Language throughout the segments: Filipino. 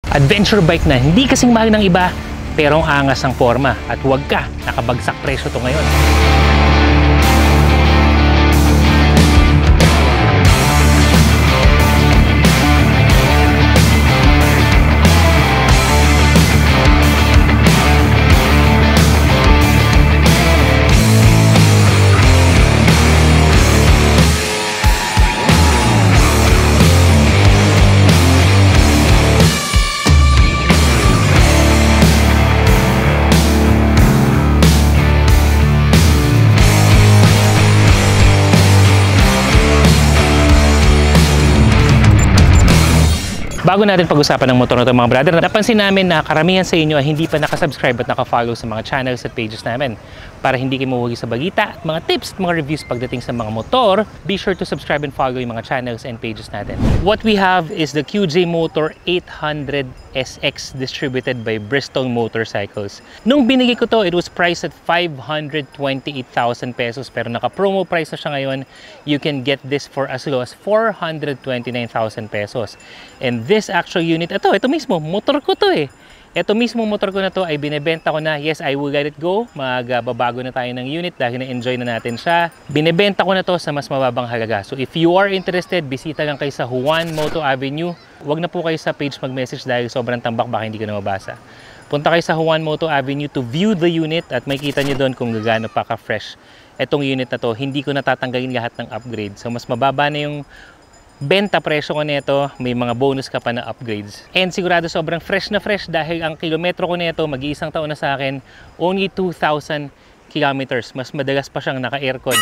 Adventure bike na hindi kasing mahal ng iba, pero ang angas ang forma. At huwag ka, nakabagsak presyo to ngayon. Bago natin pag-usapan ng motor na ito mga brother, napansin namin na karamihan sa inyo ay hindi pa nakasubscribe at nakafollow sa mga channels at pages namin. Para hindi kayo mahuhuli sa balita at mga tips at mga reviews pagdating sa mga motor, be sure to subscribe and follow yung mga channels and pages natin. What we have is the QJ Motor 800 SX distributed by Bristol Motorcycles. Nung binigay ko to, it was priced at 528,000 pesos pero naka-promo price na siya ngayon. You can get this for as low as 429,000 pesos. And this actual unit, ito mismo, motor ko to eh. Ito mismo motor ko na to ay binebenta ko na. Yes, I will let it go. Magbabago na tayo ng unit dahil na-enjoy na natin siya. Binebenta ko na to sa mas mababang halaga. So if you are interested, bisita lang kayo sa Juan Moto Avenue. Huwag na po kayo sa page mag-message dahil sobrang tambak baka hindi ko na mabasa. Punta kayo sa Juan Moto Avenue to view the unit at makikita nyo doon kung gaano pa ka-fresh itong unit na to. Hindi ko natatanggalin lahat ng upgrade. So mas mababa na yung benta presyo ko nito, may mga bonus ka pa na upgrades. And sigurado sobrang fresh na fresh dahil ang kilometro ko nito, mag-iisang taon na sa akin, only 2,000 kilometers. Mas madalas pa siyang naka-aircon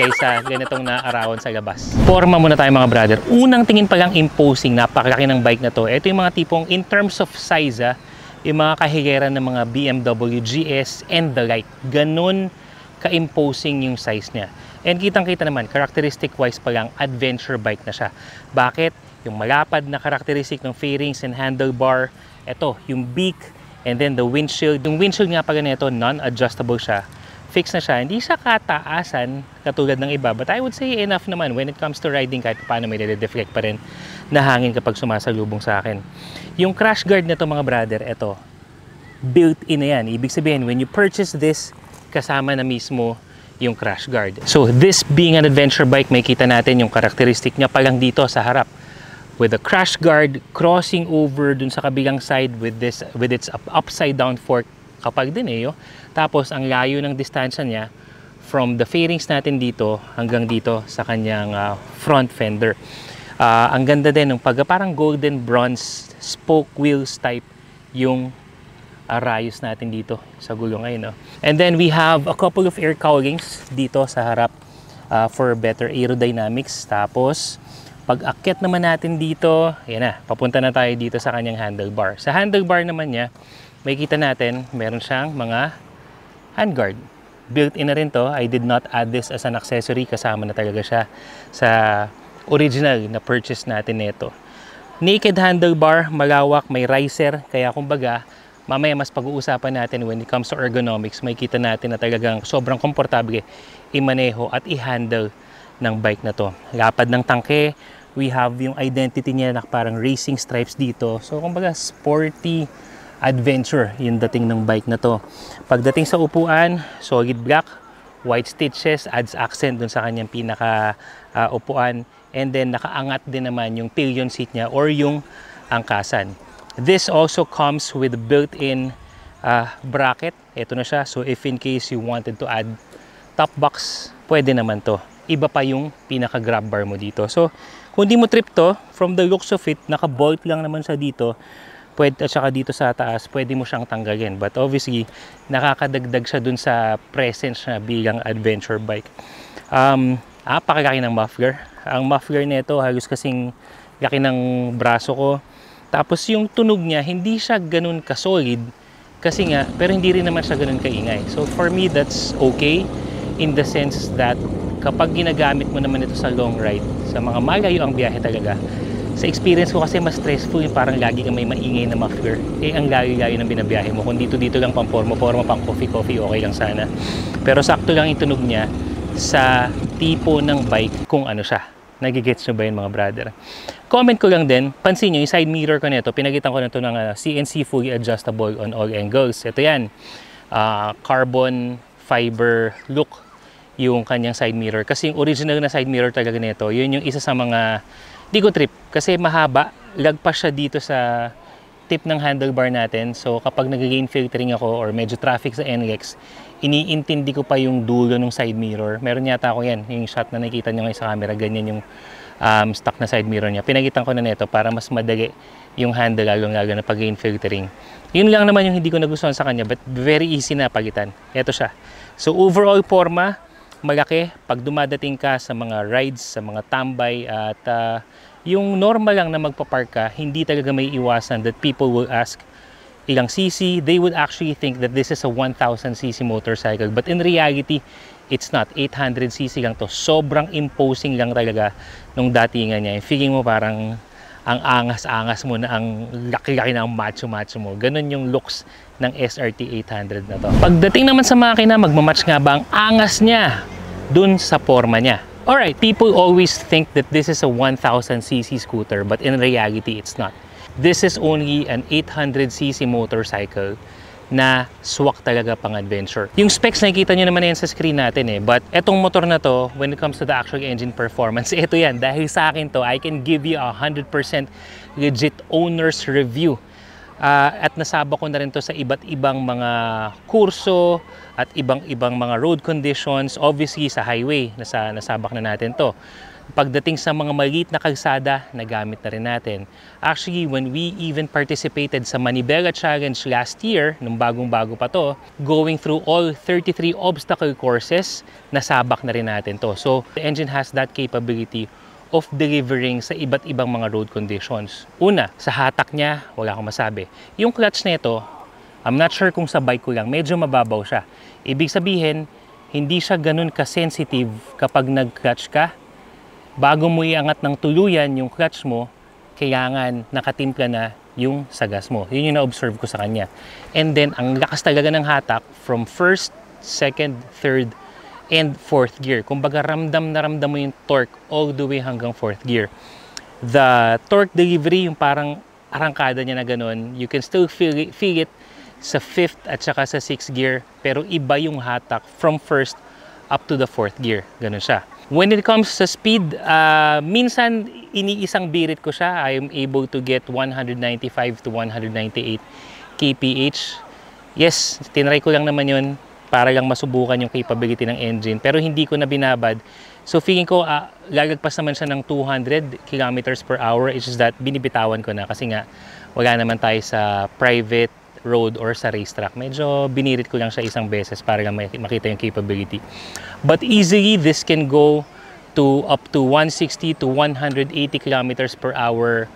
kaysa ganitong naarawan sa labas. Forma muna tayo mga brother. Unang tingin pa lang imposing, napakalaki ng bike na to. Ito yung mga tipong in terms of size, yung mga kahigeran ng mga BMW GS and the like. Ganun ka-imposing yung size niya. And kitang-kita naman, characteristic-wise pa lang, adventure bike na siya. Bakit? Yung malapad na characteristic ng fairings and handlebar, ito, yung beak, and then the windshield. Yung windshield nga pala nito, non-adjustable siya. Fix na siya. Hindi siya kataasan katulad ng iba. But I would say enough naman when it comes to riding kahit paano may deflect pa rin na hangin kapag sumasalubong sa akin. Yung crash guard nito mga brother, ito, built-in na yan. Ibig sabihin, when you purchase this, kasama na mismo yung crash guard. So this being an adventure bike, may kita natin yung characteristic niya pa lang dito sa harap. With the crash guard crossing over dun sa kabilang side with its upside down fork kapag din eh. Tapos ang layo ng distansya niya from the fairings natin dito hanggang dito sa kanyang front fender. Ang ganda din ng parang golden bronze spoke wheels type yung rayos natin dito sa gulong ngayon. And then we have a couple of air cowlings dito sa harap for better aerodynamics. Tapos pag akyat naman natin dito, ayan na, papunta na tayo dito sa kanyang handlebar. Sa handlebar naman niya, may kita natin meron siyang mga handguard. Built-in na rin to. I did not add this as an accessory, kasama na talaga siya sa original na purchase natin nito. Naked handlebar, malawak, may riser, kaya kumbaga mamaya mas pag-uusapan natin when it comes to ergonomics, may kita natin na talagang sobrang komportable i-maneho at i-handle ng bike na to. Lapad ng tangke, we have yung identity niya na parang racing stripes dito. So kumbaga sporty adventure yung dating ng bike na to. Pagdating sa upuan, solid black, white stitches, adds accent dun sa kanyang pinaka upuan. And then nakaangat din naman yung pillion seat niya or yung angkasan. This also comes with built-in bracket. Ito na siya. So if in case you wanted to add top box, pwede naman to. Iba pa yung pinaka-grab bar mo dito. So kung di mo trip to, from the looks of it, naka-bolt lang naman siya dito. Pwede, at saka dito sa taas, pwede mo siyang tanggalin. But obviously, nakakadagdag siya dun sa presence na bilang adventure bike. Pakalaki ng muffler. Ang muffler nito halos kasing laki ng braso ko. Tapos yung tunog niya, hindi siya ganun ka-solid kasi nga, pero hindi rin naman siya ganun kaingay. So for me, that's okay in the sense that kapag ginagamit mo naman ito sa long ride, sa mga malayo ang biyahe talaga, sa experience ko kasi mas stressful yung parang lagi kang may maingay na muffler. Ang layo-layo ng binabiyahe mo. Kung dito lang pang forma pang coffee, okay lang sana. Pero sakto lang yung tunog niya sa tipo ng bike kung ano siya. Nagigets nyo ba yun mga brother? Comment ko lang din, pansin nyo, yung side mirror ko nito, pinagitan ko na ito ng CNC fully adjustable on all angles. Ito yan, carbon fiber look yung kanyang side mirror. Kasi yung original na side mirror talaga nito, yun yung isa sa mga di ko trip. Kasi mahaba, lagpas siya dito sa tip ng handlebar natin. So kapag nag-gain filtering ako or medyo traffic sa NLEX, iniintindi ko pa yung dulo ng side mirror. Meron yata ako yan, yung shot na nakikita nyo ngayon sa camera, ganyan yung stock na side mirror niya. Pinagitan ko na nito para mas madali yung handle, lalo na pag-gain filtering. Yun lang naman yung hindi ko nagustuhan sa kanya, but very easy na pagitan. Ito siya. So overall forma, malaki. Pag dumadating ka sa mga rides, sa mga tambay, at yung normal lang na magpapark ka, hindi talaga may iwasan that people will ask ilang cc. They would actually think that this is a 1000cc motorcycle, but in reality, it's not. 800cc lang to. Sobrang imposing lang talaga nung datingan niya. Yung feeling mo parang ang angas-angas mo na, ang laki-laki na ang macho-macho mo. Ganun yung looks ng SRT 800 na to. Pagdating naman sa makina, magmamatch nga ba ang angas niya dun sa forma niya? Alright, people always think that this is a 1000cc scooter, but in reality, it's not. This is only an 800cc motorcycle na swak talaga pang adventure. Yung specs nakikita nyo naman yan sa screen natin eh. But etong motor na to, when it comes to the actual engine performance, ito yan. Dahil sa akin to, I can give you a 100% legit owner's review. At nasabak ko na rin to sa iba't ibang mga kurso at ibang mga road conditions. Obviously sa highway, nasabak na natin to. Pagdating sa mga maliit na kalsada, nagamit na rin natin. Actually, when we even participated sa Manibela Challenge last year, nung bagong-bago pa to, going through all 33 obstacle courses, nasabak na rin natin to. So, the engine has that capability of delivering sa iba't ibang mga road conditions. Una, sa hatak niya, wala akong masabi. Yung clutch nito, I'm not sure kung sa bike ko lang, medyo mababaw siya. Ibig sabihin, hindi siya ganun ka-sensitive kapag nag-clutch ka. Bago mo iangat ng tuluyan yung clutch mo, kailangan nakatimpla na yung sa gas mo. Yun yung na-observe ko sa kanya. And then, ang lakas talaga ng hatak from first, second, third, and fourth gear. Kumbaga, ramdam na ramdam mo yung torque all the way hanggang fourth gear. The torque delivery, yung parang arangkada niya na ganun, you can still feel it sa fifth at saka sa sixth gear, pero iba yung hatak from first up to the fourth gear. Ganun siya. When it comes sa speed, minsan iniisang birit ko siya. I am able to get 195 to 198 kph. Yes, tinry ko lang naman yun para lang masubukan yung capability ng engine. Pero hindi ko na binabad. So feeling ko, lalagpas naman siya ng 200 kilometers per hour. It's just that binibitawan ko na kasi nga wala naman tayo sa private road or sa racetrack. Medyo binirit ko lang siya isang beses para lang makita yung capability. But easily, this can go to up to 160 to 180 kilometers per hour.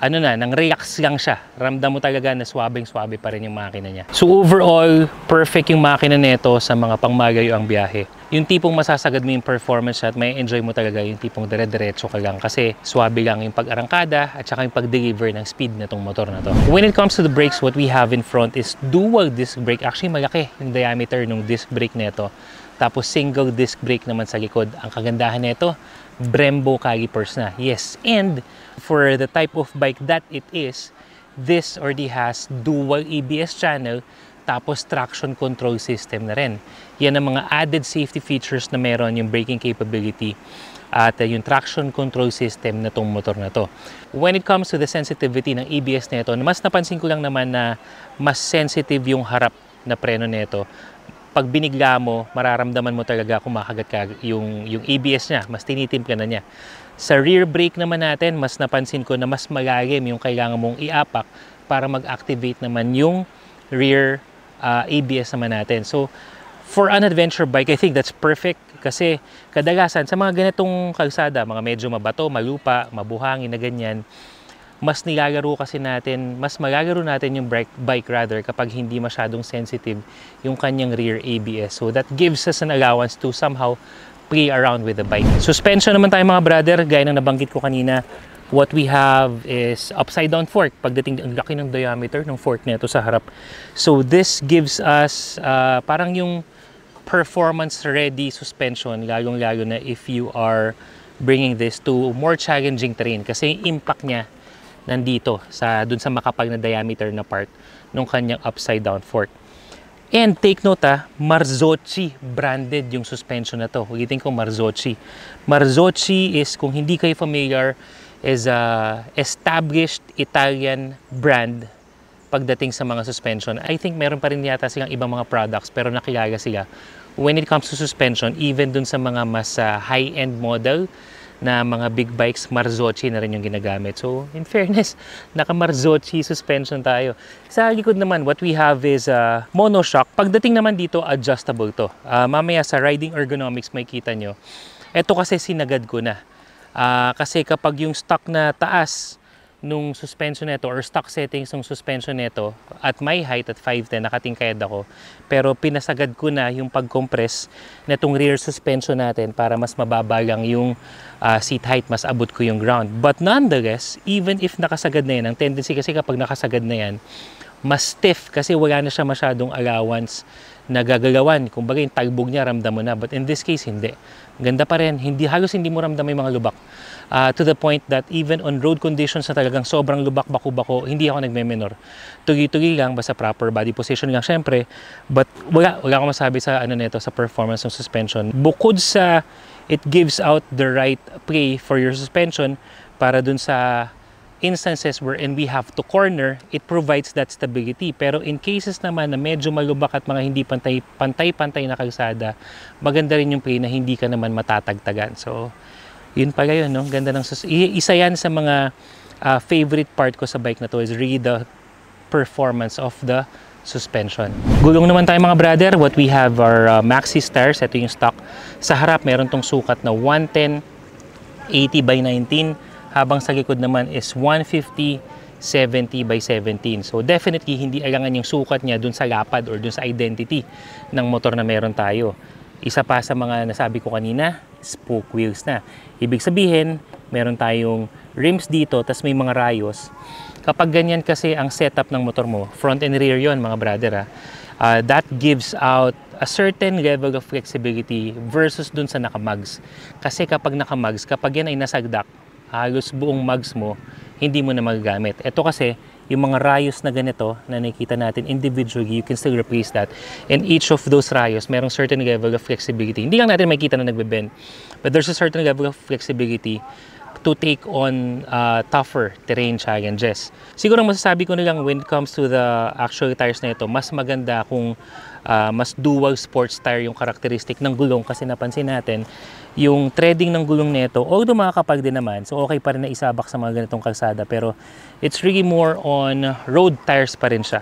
Ano na, nang relax lang siya. Ramdam mo talaga na swabing-swabe pa rin yung makina niya. So overall, perfect yung makina nito sa mga pangmalayo ang biyahe. Yung tipong masasagad mo yung performance at may enjoy mo talaga yung tipong dire-diretso ka lang kasi swabe lang yung pag-arangkada at saka yung pag-deliver ng speed na tong motor na to. When it comes to the brakes, what we have in front is dual disc brake. Actually, malaki yung diameter ng disc brake nito. Tapos single disc brake naman sa likod. Ang kagandahan nito, Brembo calipers na. Yes, and for the type of bike that it is, this already has dual ABS channel tapos traction control system na rin. Yan ang mga added safety features na meron yung braking capability at yung traction control system na tong motor na to. When it comes to the sensitivity ng ABS nito, mas napansin ko lang naman na mas sensitive yung harap na preno nito. Pag binigla mo, mararamdaman mo talaga kumakagat ka yung ABS niya, mas tinitimpla na niya. Sa rear brake naman natin, mas napansin ko na mas malalim yung kailangan mong iapak para mag-activate naman yung rear ABS naman natin. So, for an adventure bike, I think that's perfect kasi kadalasan sa mga ganitong kalsada, mga medyo mabato, malupa, mabuhangin na ganyan, mas nilalaro kasi natin, mas malalaro natin yung bike rather kapag hindi masyadong sensitive yung kanyang rear ABS. So that gives us an allowance to somehow play around with the bike. Suspension naman tayo mga brother, gaya ng nabanggit ko kanina, what we have is upside down fork. Pagdating, ang laki ng diameter ng fork nito sa harap. So this gives us parang yung performance ready suspension, lalong-lalo na if you are bringing this to more challenging terrain kasi yung impact niya nandito dun sa makapal na diameter na part ng kanyang upside down fork. And take note Marzocchi branded yung suspension na to. Ulitin ko, Marzocchi. Marzocchi is, kung hindi kayo familiar, is a established Italian brand pagdating sa mga suspension. I think meron pa rin yata silang ibang mga products pero nakilala sila when it comes to suspension, even dun sa mga mas high-end model na mga big bikes, Marzocchi na rin yung ginagamit. So, in fairness, naka-Marzocchi suspension tayo. Sa likod naman, what we have is monoshock. Pagdating naman dito, adjustable to. Mamaya sa riding ergonomics may kita nyo. Ito kasi sinagad ko na. Kasi kapag yung stock na taas nung suspension nito or stock settings ng suspension nito at my height at 5'10", nakatingkayad ako, pero pinasagad ko na yung pag-compress na itong rear suspension natin para mas mababa lang yung seat height, mas abot ko yung ground. But nonetheless, even if nakasagad na yan, ang tendency kasi kapag nakasagad na yan, mas stiff kasi wala na siya masyadong allowance na gagalawan. Kung bagay yung talbog niya, ramdam mo na. But in this case, hindi. Ganda pa rin. Halos hindi mo ramdam yung mga lubak. To the point that even on road conditions na talagang sobrang lubak, bako-bako, hindi ako nagme-menor. Tugi-tugi lang, basta proper body position lang syempre. But wala akong masabi sa sa performance ng suspension. Bukod sa it gives out the right play for your suspension para dun sa instances wherein we have to corner, it provides that stability. Pero in cases naman na medyo malubak at mga hindi pantay-pantay na kalsada, maganda rin yung play na hindi ka naman matatagtagan. So, yun pala yun, no? Ganda ng isa yan sa mga favorite part ko sa bike na to is really the performance of the suspension. Gulong naman tayo mga brother. What we have are Maxxis tires. Ito yung stock. Sa harap, meron tong sukat na 110 80 by 19. Habang sa likod naman is 150 70 by 17. So definitely hindi alangan yung sukat niya dun sa lapad or dun sa identity ng motor na meron tayo. Isa pa sa mga nasabi ko kanina, spoke wheels na. Ibig sabihin, meron tayong rims dito, tas may mga rayos. Kapag ganyan kasi ang setup ng motor mo, front and rear yon mga brother that gives out a certain level of flexibility versus dun sa naka-mugs. Kasi kapag naka-mugs, kapag yan ay nasagdak, halos buong mugs mo, hindi mo na magagamit. Ito kasi, yung mga rayos na ganito na nakikita natin individually, you can still replace that. And each of those rayos, merong certain level of flexibility. Hindi lang natin makikita na nagbe-bend, but there's a certain level of flexibility to take on tougher terrain challenges. Siguro masasabi ko na lang when it comes to the actual tires na ito, mas maganda kung mas dual sports tire yung karakteristik ng gulong kasi napansin natin yung threading ng gulong nito, although makakapag din naman, so okay pa rin na isabak sa mga ganitong kalsada, pero it's really more on road tires pa rin siya.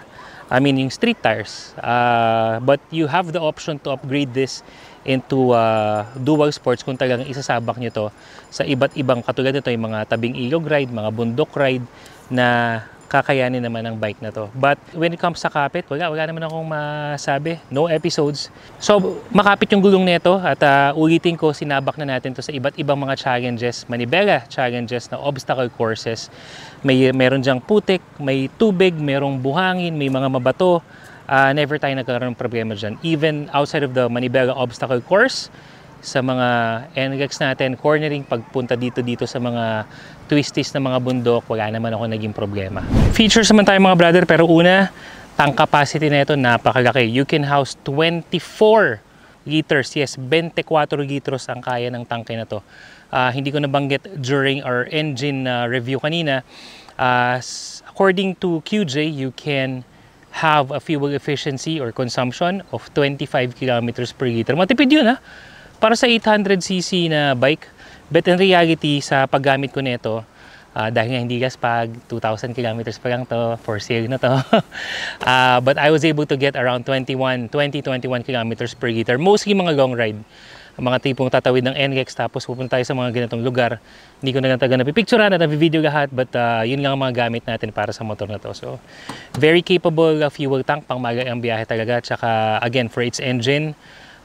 I mean, yung street tires. But you have the option to upgrade this into dual sports kung talagang isasabak nyo to sa iba't ibang katulad nito, yung mga tabing ilog ride, mga bundok ride na kakayanin naman ng bike na to. But when it comes sa kapit, wala naman akong masabi. No episodes. So, makapit yung gulong nito at ulitin ko, sinabak na natin to sa iba't ibang mga challenges, manibela challenges na obstacle courses. Meron dyang putik, may tubig, merong buhangin, may mga mabato. Never tayo nagkaroon ng problema dyan. Even outside of the manibela obstacle course, sa mga NREX natin, cornering, pagpunta dito sa mga twisties na mga bundok, wala naman ako naging problema. Features naman tayo mga brother, pero una, tank capacity na ito, napakalaki. You can house 24 liters. Yes, 24 litros ang kaya ng tangke na to. Hindi ko nabanggit during our engine review kanina. According to QJ, you can have a fuel efficiency or consumption of 25 kilometers per liter. Matipid yun para sa 800cc na bike. But in reality, sa paggamit ko nito, dahil nga hindi gaspag, 2,000 kilometers pa lang to, for sale na to. But I was able to get around 20-21 kilometers per liter. Mostly mga long ride. Mga tipong tatawid ng NREX tapos pupunta tayo sa mga ganitong lugar. Hindi ko na lang taga napipicturean at nabivideo lahat, but yun lang ang mga gamit natin para sa motor na to. So, very capable fuel tank, pang magang biyahe talaga. Tsaka, again, for its engine,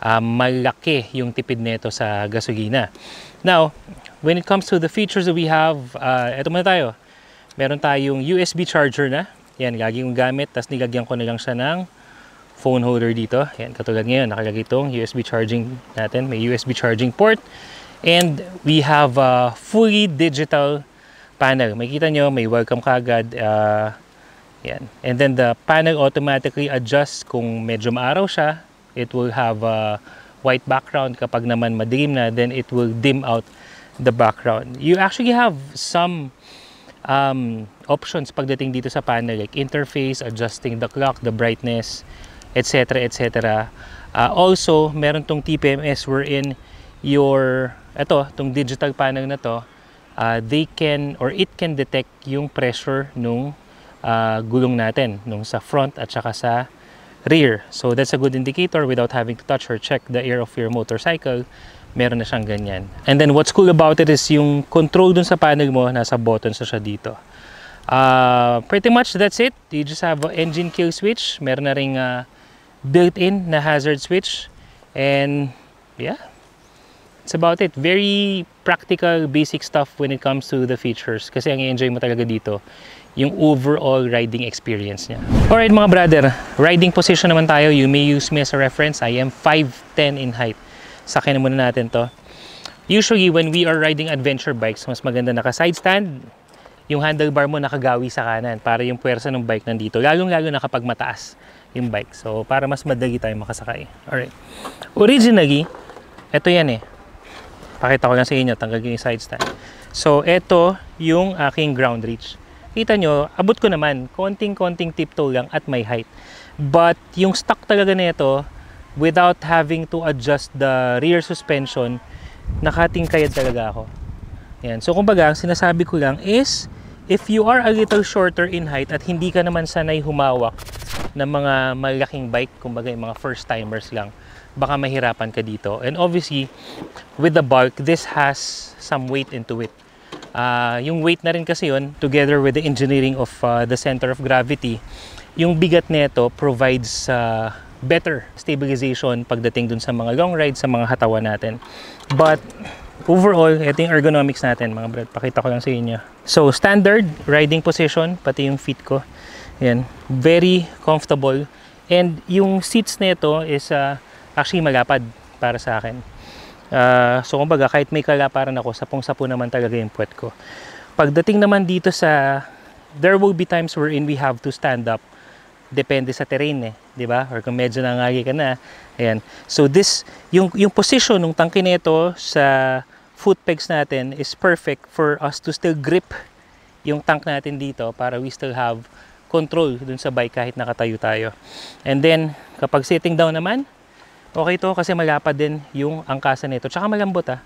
malaki yung tipid nito sa gasolina. Now, when it comes to the features that we have, eto muna tayo. Meron tayong USB charger na. Yan, lagi yung gamit. Tapos nilagyan ko na lang siya ng phone holder dito. Yan, katulad ngayon, nakalagay itong USB charging natin. May USB charging port. And we have a fully digital panel. Makikita nyo, may welcome kagad. Yan. And then the panel automatically adjusts kung medyo maaraw siya. It will have a white background. Kapag naman madilim na, then it will dim out the background. You actually have some options pagdating dito sa panel, like interface, adjusting the clock, the brightness, etc. etc. Also, meron tong TPMS wherein tong digital panel na to, they can or it can detect yung pressure nung gulong natin, nung sa front at saka sa rear. So that's a good indicator without having to touch or check the air of your motorcycle. Meron na siyang ganyan. And then what's cool about it is yung control dun sa panel mo, nasa buttons na siya dito. Pretty much that's it. You just have an engine kill switch. Meron na ring built-in na hazard switch. And yeah, it's about it. Very practical, basic stuff when it comes to the features. Kasi ang i-enjoy mo talaga dito, yung overall riding experience niya. Alright mga brother, riding position naman tayo. You may use me as a reference. I am 5'10" in height. Sakyan na muna natin to. Usually, when we are riding adventure bikes, mas maganda naka-side stand. Yung handlebar mo nakagawi sa kanan para yung puwersa ng bike nandito. Lalong-lalo na kapag mataas yung bike. So, para mas madali tayo makasakay. Alright. Originally, ito yan eh. Pakita ko lang sa inyo, tanggal yung side stand. So, ito yung aking ground reach. Kita nyo, abot ko naman, konting-konting tiptoe lang at may height. But yung stock talaga nito, without having to adjust the rear suspension, nakatingkayad talaga ako. Yan. So kumbaga, ang sinasabi ko lang is, if you are a little shorter in height at hindi ka naman sanay humawak ng mga malaking bike, kumbaga yung mga first timers lang, baka mahirapan ka dito. And obviously, with the bulk, this has some weight into it. Yung weight na rin kasi yun, together with the engineering of the center of gravity, yung bigat nito provides better stabilization pagdating dun sa mga long rides, sa mga hatawan natin. But overall, ito yung ergonomics natin mga brad. Pakita ko lang sa inyo. So standard riding position, pati yung feet ko. Yan, very comfortable. And yung seats nito is actually malapad para sa akin. So kumbaga kahit may kalaparan ako, sapong-sapo naman talaga yung puwet ko. Pagdating naman dito there will be times wherein we have to stand up. Depende sa terrain eh, di ba? Or kung medyo nangagi ka na, ayan. So yung position ng tangke nito sa foot pegs natin is perfect for us to still grip yung tank natin dito para we still have control dun sa bike kahit nakatayo tayo. And then kapag sitting down naman, okay to kasi malapad din yung angkasan nito. Tsaka malambot ah.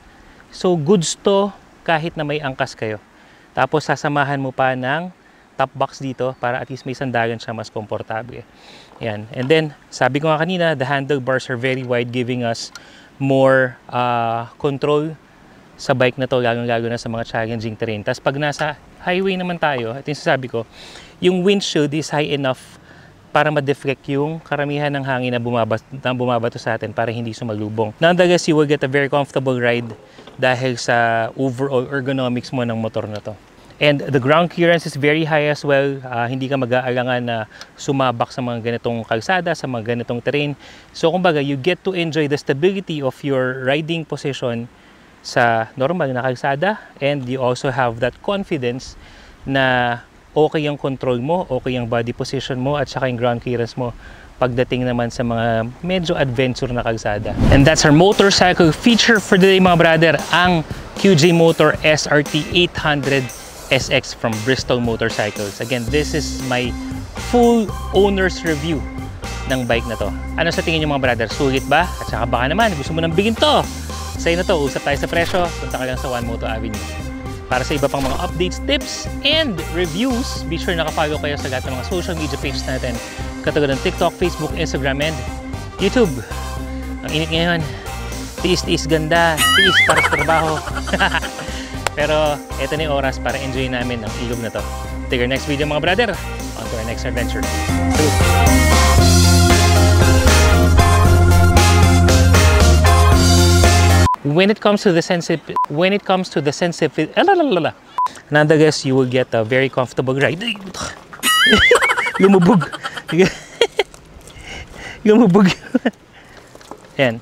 So goods to kahit na may angkas kayo. Tapos sasamahan mo pa ng top box dito para at least may sandagan siya, mas komportable. Yan. And then, sabi ko nga kanina, the handlebars are very wide, giving us more control sa bike na to, lalo-lalo na sa mga challenging terrain. Tapos pag nasa highway naman tayo, ito yung sasabi ko, yung windshield is high enough para ma-deflect yung karamihan ng hangin na bumabato sa atin para hindi sumalubong. Nonetheless, you will get a very comfortable ride dahil sa overall ergonomics mo ng motor na to. And the ground clearance is very high as well. Hindi ka mag-aalangan na sumabak sa mga ganitong kalsada, sa mga ganitong terrain. So kumbaga, you get to enjoy the stability of your riding position sa normal na kalsada. And you also have that confidence na okay yung control mo, okay yung body position mo, at saka yung ground clearance mo pagdating naman sa mga medyo adventure na kalsada. And that's our motorcycle feature for today mga brother, ang QJ Motor SRT 800 SX from Bristol Motorcycles. Again, this is my full owner's review ng bike na to. Ano sa tingin nyo mga brother? Sulit ba? At saka baka naman, gusto mo nang bigin to. Sa'yo na to, usap tayo sa presyo. Punta ka lang sa One Moto Avenue. Para sa iba pang mga updates, tips, and reviews, be sure nakafollow kayo sa lahat ng mga social media pages natin. Katulad ng TikTok, Facebook, Instagram, and YouTube. Ang init ngayon. Tiis-tiis ganda. Tiis para sa trabaho. Pero ito na yung oras para enjoy namin ang ilog na to. Till our next video mga brother. On to our next adventure. When it comes to the sensitivity, nonetheless, you will get a very comfortable ride. Lumubog. Lumubog. Yan.